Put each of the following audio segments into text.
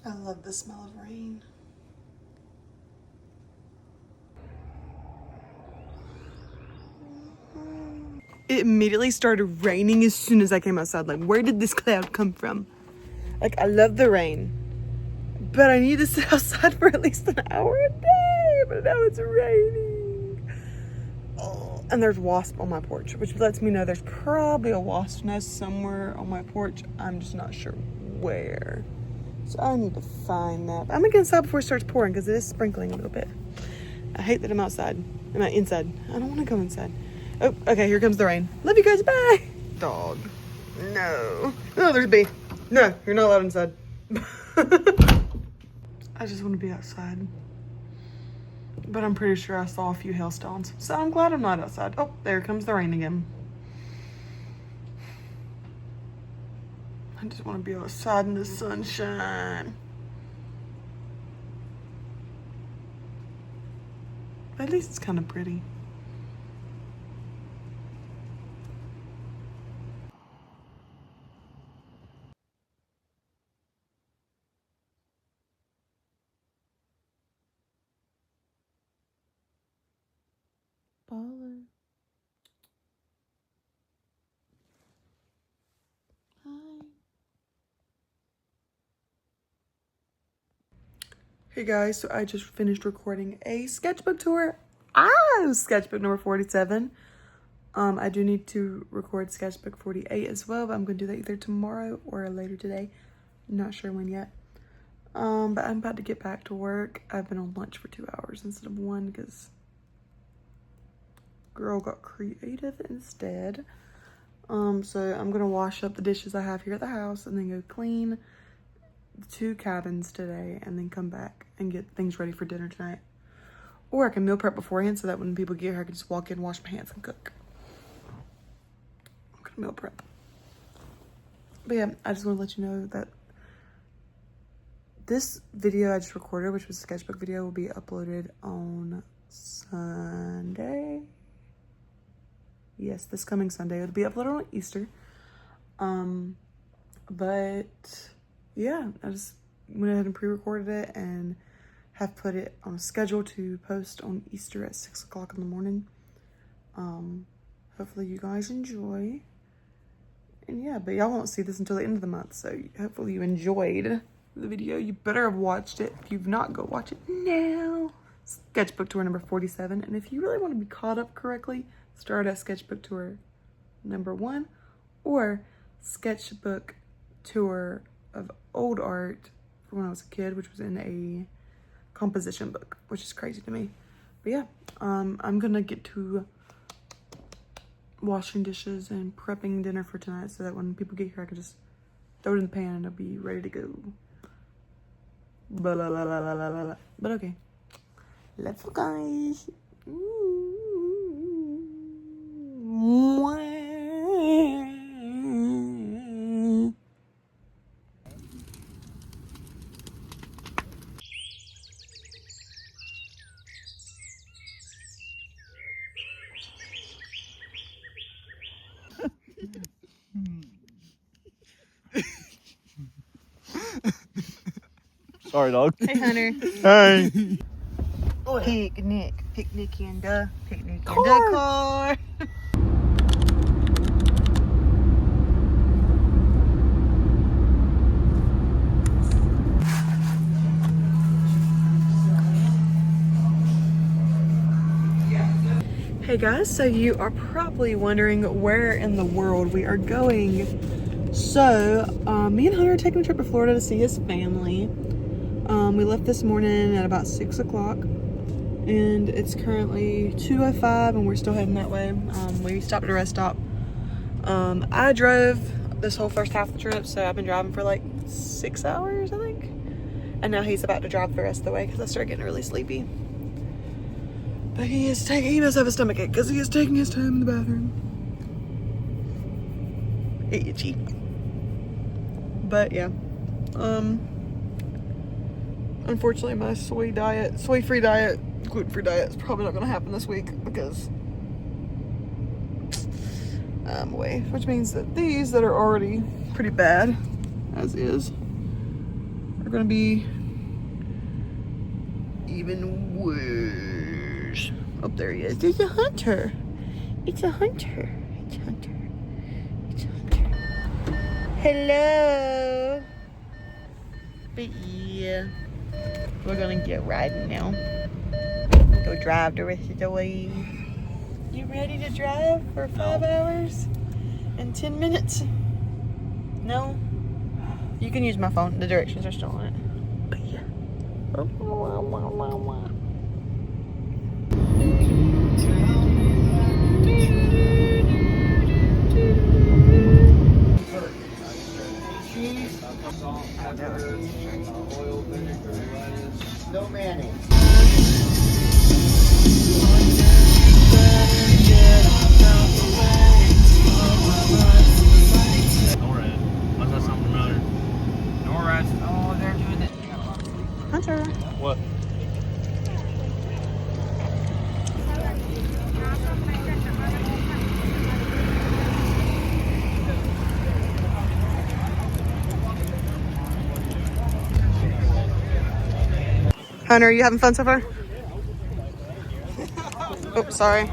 I love the smell of rain. It immediately started raining as soon as I came outside. Like, where did this cloud come from? Like, I love the rain, but I need to sit outside for at least an hour a day. But now it's raining. Oh, and there's wasp on my porch, which lets me know there's probably a wasp nest somewhere on my porch. I'm just not sure where. So I need to find that. I'm gonna get inside before it starts pouring because it is sprinkling a little bit. I hate that I'm outside. I'm inside. I don't want to go inside. Oh, okay, here comes the rain. Love you guys, bye. Dog. No. Oh, there's a bee. No, you're not allowed inside. I just want to be outside. But I'm pretty sure I saw a few hailstones. So I'm glad I'm not outside. Oh, there comes the rain again. I just want to be outside in the sunshine. But at least it's kind of pretty. Baller. Hi. Hey guys, so I just finished recording a sketchbook tour. Sketchbook number 47. I do need to record sketchbook 48 as well, but I'm gonna do that either tomorrow or later today. I'm not sure when yet. But I'm about to get back to work. I've been on lunch for 2 hours instead of 1 because girl got creative instead. So I'm gonna wash up the dishes I have here at the house and then go clean the 2 cabins today and then come back and get things ready for dinner tonight. Or I can meal prep beforehand so that when people get here I can just walk in, wash my hands, and cook. I'm gonna meal prep. But yeah, I just want to let you know that this video I just recorded, which was a sketchbook video, will be uploaded on Sunday. Yes, this coming Sunday. It'll be uploaded on Easter. But yeah, I just went ahead and pre-recorded it and have put it on a schedule to post on Easter at 6 o'clock in the morning. Hopefully you guys enjoy. And yeah, but y'all won't see this until the end of the month, so hopefully you enjoyed the video. You better have watched it. If you've not, go watch it now. Sketchbook tour number 47. And if you really want to be caught up correctly, start at sketchbook tour number 1 or sketchbook tour of old art from when I was a kid, which was in a composition book, which is crazy to me. But yeah, I'm gonna get to washing dishes and prepping dinner for tonight so that when people get here I can just throw it in the pan and it'll be ready to go. Blah, blah, blah, blah, blah, blah, blah. But okay, let's go guys. Sorry, dog. Hey, Hunter. Hey. Picnic in the car. Hey guys, so you are probably wondering where in the world we are going. So, me and Hunter are taking a trip to Florida to see his family. We left this morning at about 6 o'clock and it's currently 2:05 and we're still heading that way. We stopped at a rest stop. I drove this whole first half of the trip, so I've been driving for like 6 hours, I think. And now he's about to drive the rest of the way because I started getting really sleepy. But he must have a stomachache because he is taking his time in the bathroom. Itchy. But yeah. Unfortunately my soy-free diet, gluten-free diet is probably not gonna happen this week because I'm away. Which means that these that are already pretty bad, as is, are are gonna be even worse. Oh, there he is. There's a hunter. It's a hunter. It's a hunter. It's a hunter. Hello. But yeah, we're gonna get riding now. Go drive the rest of the way. You ready to drive for 5 hours and 10 minutes? No? You can use my phone. The directions are still on it. But yeah. No mayonnaise. Hunter. What? Hunter, are you having fun so far? Oh, sorry.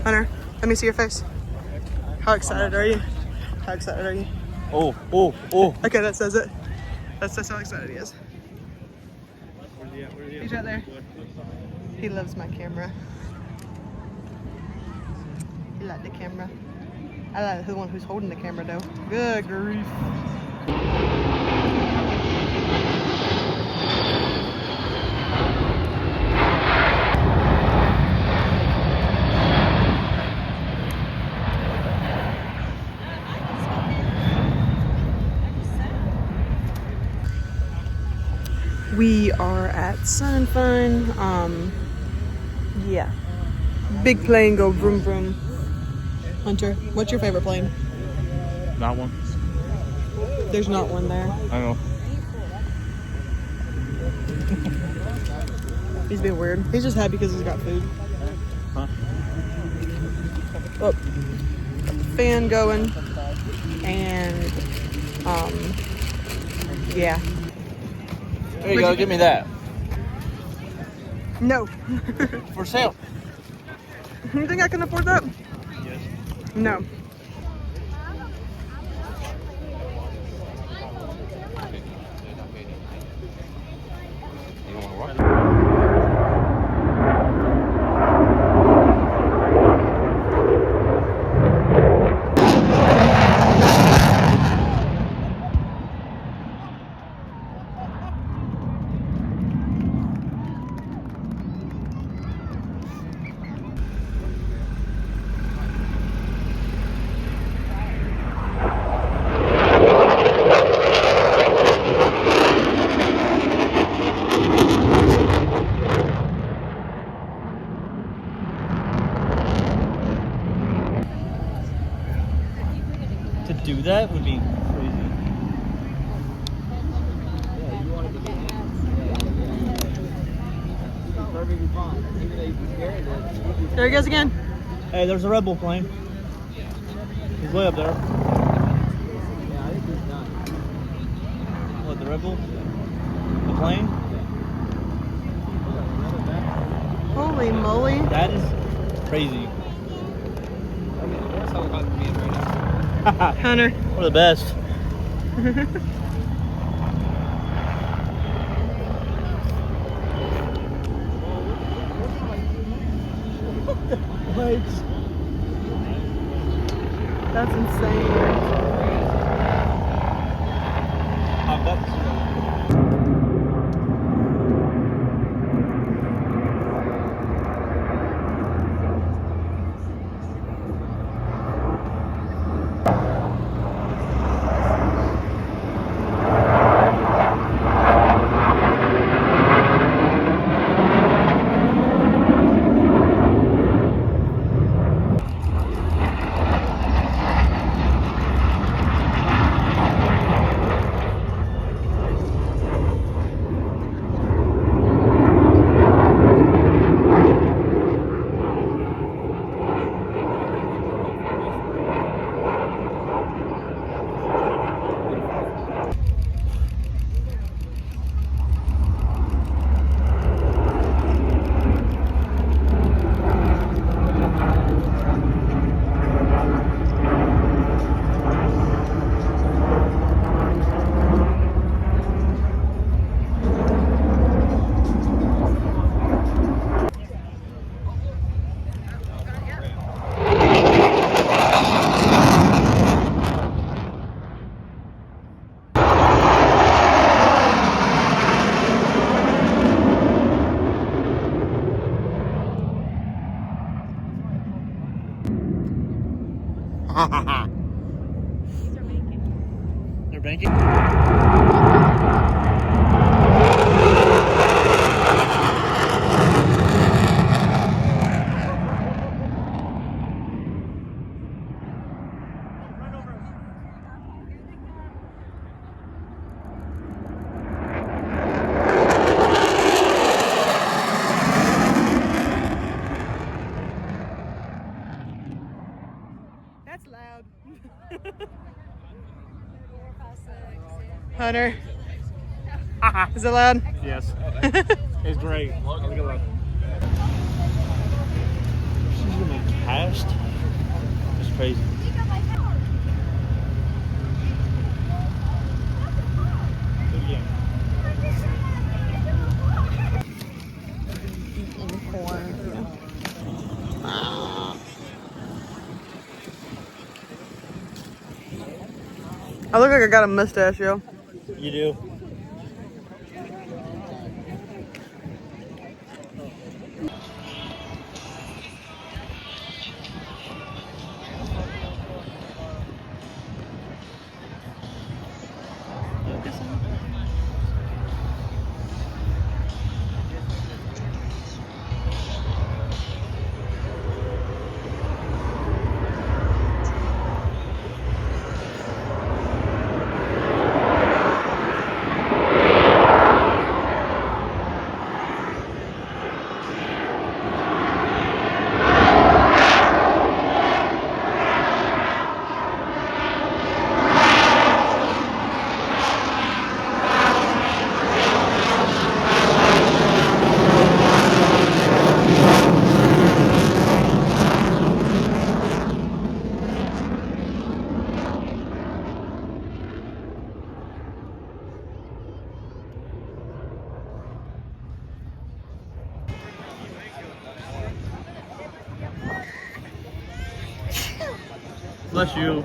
Hunter, let me see your face. How excited are you? How excited are you? Oh. Okay, that says it. That's how excited he is. He's right there. He loves my camera. He likes the camera. I like the one who's holding the camera though. Good grief. We are at Sun and Fun. Yeah. Big plane go vroom vroom. Hunter, what's your favorite plane? Not one. There's not one there. I know. He's being weird. He's just happy because he's got food. Huh? Oh, fan going, and yeah. There you go. Give me that. No. For sale. You think I can afford that? Yes. No. To do that would be crazy. There he goes again. Hey, there's a Red Bull plane. He's way up there. What, the Red Bull? The plane? Holy moly. That is crazy. Hunter. We're the best. That's insane. They're banking. That's loud. Hunter. Is it loud? Yes. It's great. Look at that. She's gonna be cast. It's crazy. Yeah. I look like I got a mustache, yo. You do. Bless you.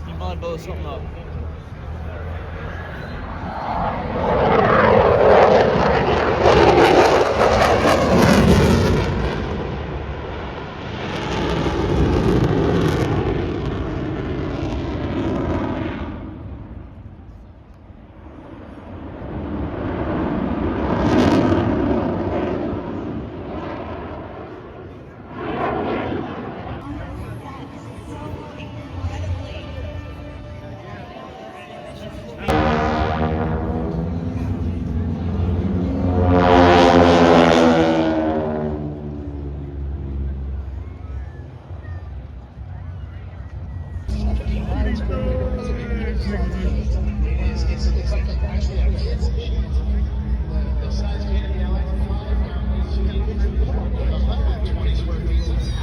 You mind blow something up?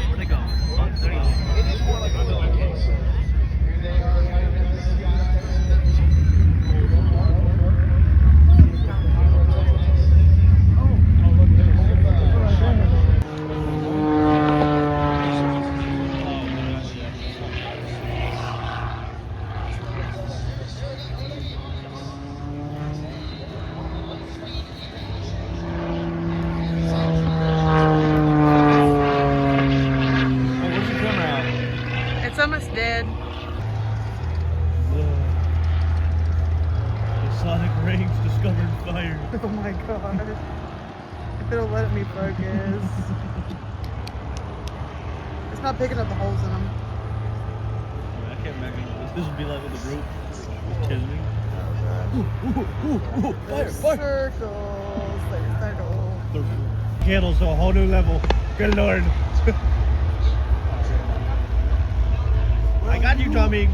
Where'd they go? Oh, there you go. Where's your camera at? It's almost dead. The Sonic Rings discovered fire. Oh my god. If it'll let me focus. It's not picking up the holes in them. I can't imagine what this would be like with the group. Kidding me? Fire, fire! Circles. Like circles. The candles to a whole new level. Good lord. I got you, Tommy.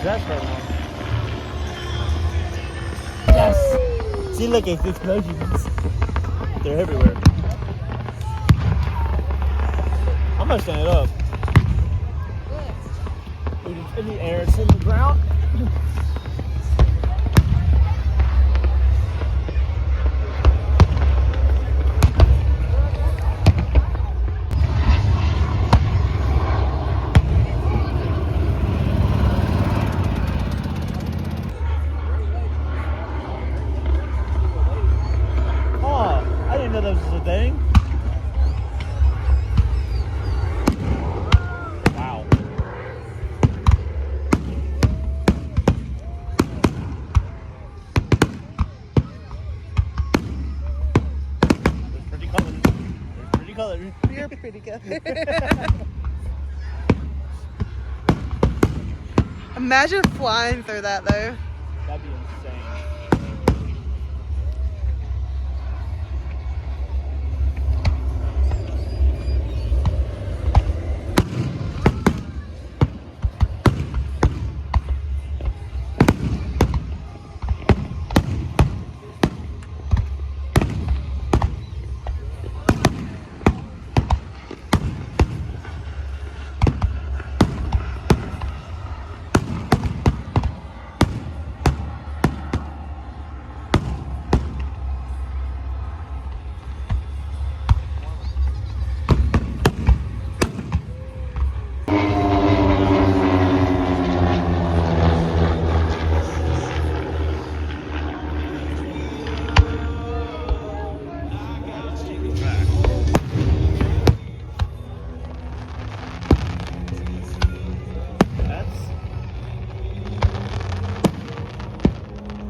Where's that from? Yes! See, look, it's explosions. They're everywhere. I'm gonna stand it up. It's in the air, it's in the ground. Oh, I didn't know that was a thing. Wow. There's pretty colors. There's pretty colors. You're pretty good. Imagine flying through that though. That'd be insane.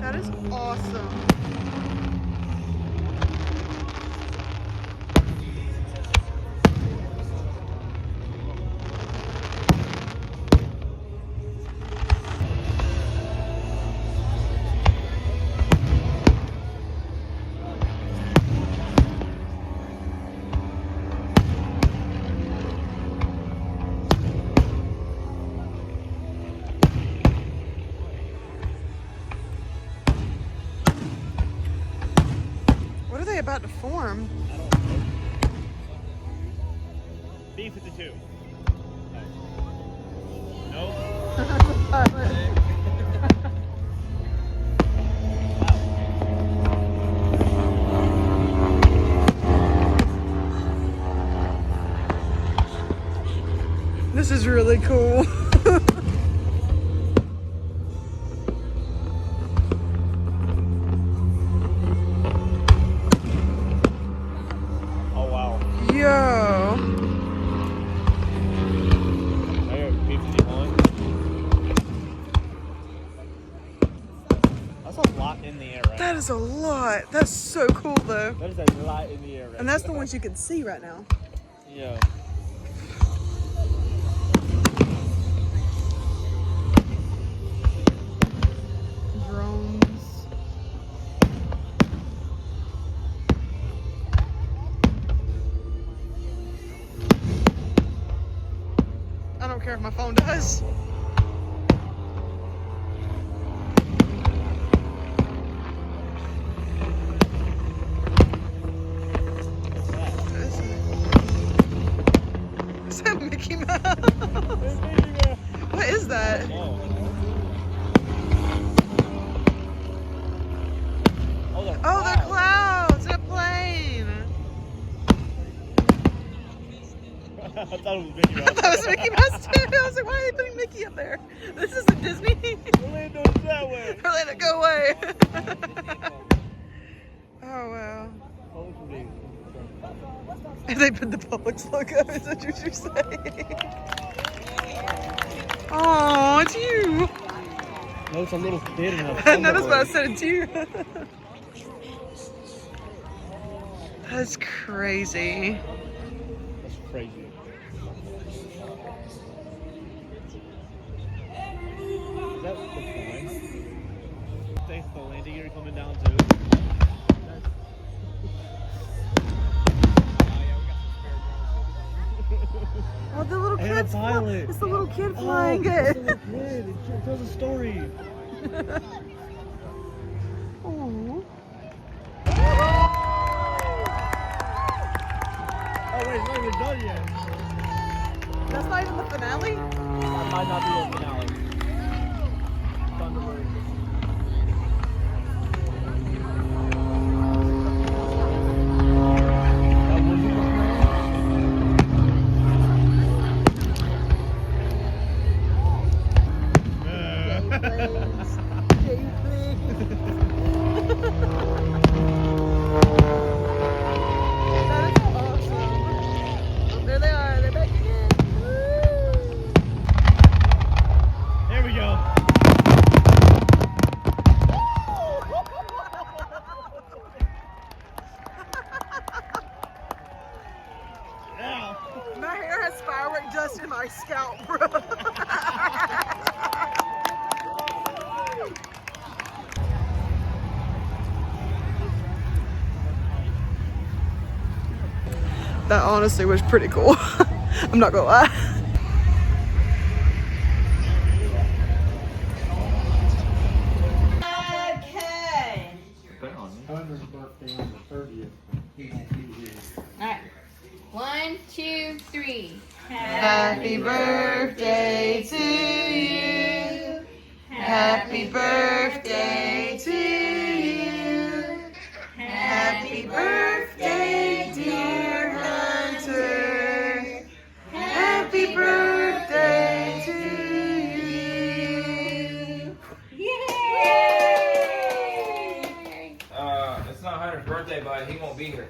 That is awesome. What are they about to form? B-52. No. This is really cool. Oh wow. Yo. There, B-51. That's a lot in the air right That is a lot. That's so cool though. now. That is a lot in the air right And that's the ones you can see right now. Yeah. Drones. I don't care if my phone does. Is that Mickey Mouse? What is that? Oh, they're clouds in a plane. I thought it was Mickey Mouse. That was Mickey Mouse too. I was like, why are they putting Mickey up there? This isn't Disney. Orlando's that way. Orlando, go away. Oh wow. They put the Publix logo. Is that what you're saying? Oh, it's you. No, it's a little kid in a Notice what I said. It's you. That's crazy. That's crazy. Is that the point? Thanks for landing gear coming down too. Oh, the little And a kid. pilot. It's the little kid Oh, flying it's it. a little kid. It tells a story. Aw. Oh wait, it's not even done yet. That's not even the finale? That might not be the finale. Thunderbird. That wasn't the That is awesome. Oh, there they are. They're back again. Woo! There we go. Yeah. My hair has firework dust in my scalp, bro. That honestly was pretty cool. I'm not gonna lie. Okay. Hunter's birthday on the 30th. He won't be here. Alright. 1, 2, 3. Happy birthday to you. Happy birthday to you. Happy birthday, dear Hunter. Happy birthday to you. It's not Hunter's birthday, but he won't be here.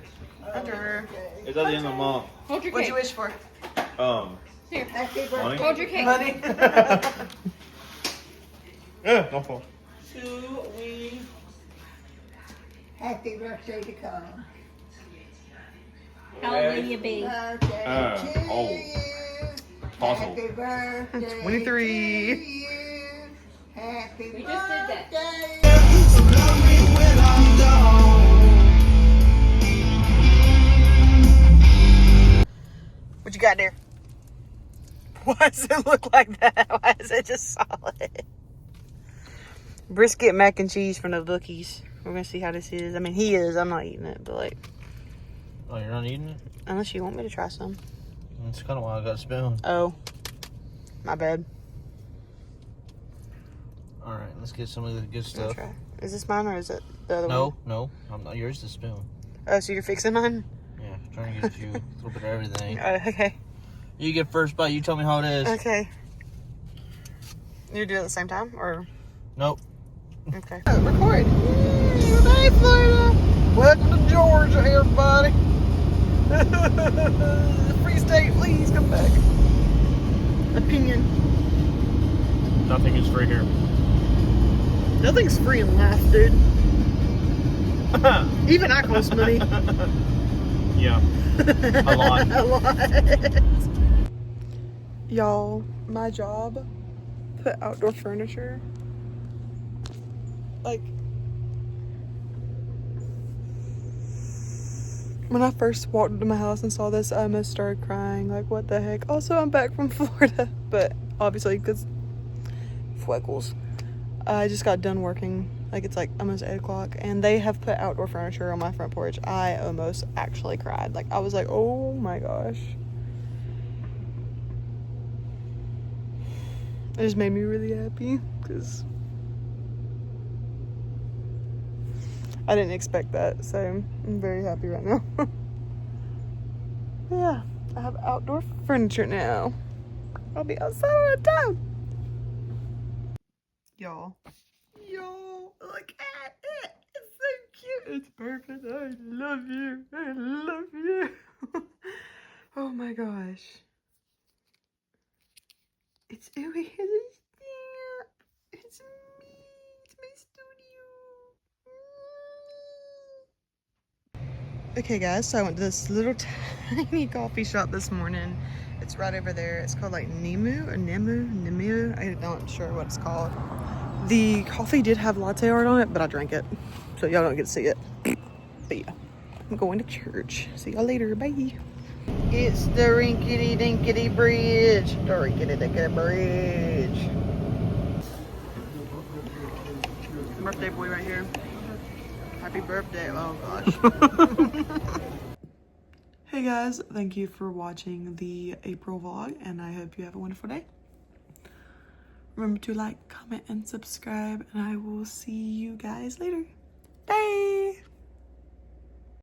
Hunter, It's at the end of the month. Hold your what'd you cake. wish for? Here. Money? Hold your cake. Money. Yeah, don't fall. Happy birthday to come. How old will you be? Birthday to oh. you. Awesome. Happy birthday 23. to you. Happy We just did that. birthday. What you got there? Why does it look like that? Why is it just solid? Brisket mac and cheese from the Bookies. We're gonna see how this is. I mean, he is. I'm not eating it, but like, Oh, you're not eating it? unless you want me to try some. That's kind of why I got a spoon. Oh, my bad. All right, let's get some of the good I'll stuff. try. Is this mine or is it the other one? No, I'm not. Yours is the spoon. Oh, so you're fixing mine? Yeah, trying to get you a little bit of everything. Okay. You get first bite. You tell me how it is. Okay. You do it at the same time, or? Nope. Okay. Record. Hey, Florida. Welcome to Georgia, everybody. Free state, please come back. Opinion. Nothing is free here. Nothing's free in life, dude. Even I cost money. Yeah. A lot. A lot. Y'all, my job put outdoor furniture. Like, when I first walked into my house and saw this, I almost started crying. Like, what the heck? Also, I'm back from Florida, but obviously, because Fweckles. I just got done working. Like, it's like almost 8 o'clock, and they have put outdoor furniture on my front porch. I almost actually cried. Like, I was like, oh my gosh. It just made me really happy, because I didn't expect that, so I'm very happy right now. Yeah, I have outdoor furniture now. I'll be outside all the time. Y'all, look at it. It's so cute. It's perfect. I love you. I love you. Oh my gosh. It's Ooey has a stamp. It's me. It's my studio. Okay guys, so I went to this little tiny coffee shop this morning. It's right over there. It's called like Nemu. I'm not sure what it's called. The coffee did have latte art on it, but I drank it, so y'all don't get to see it. But yeah, I'm going to church. See y'all later. Bye. It's the rinkety dinkety bridge. The rinkety dinkety bridge. Birthday boy right here. Happy birthday. Oh gosh. Hey guys, thank you for watching the April vlog and I hope you have a wonderful day. Remember to like, comment, and subscribe, and I will see you guys later. Bye!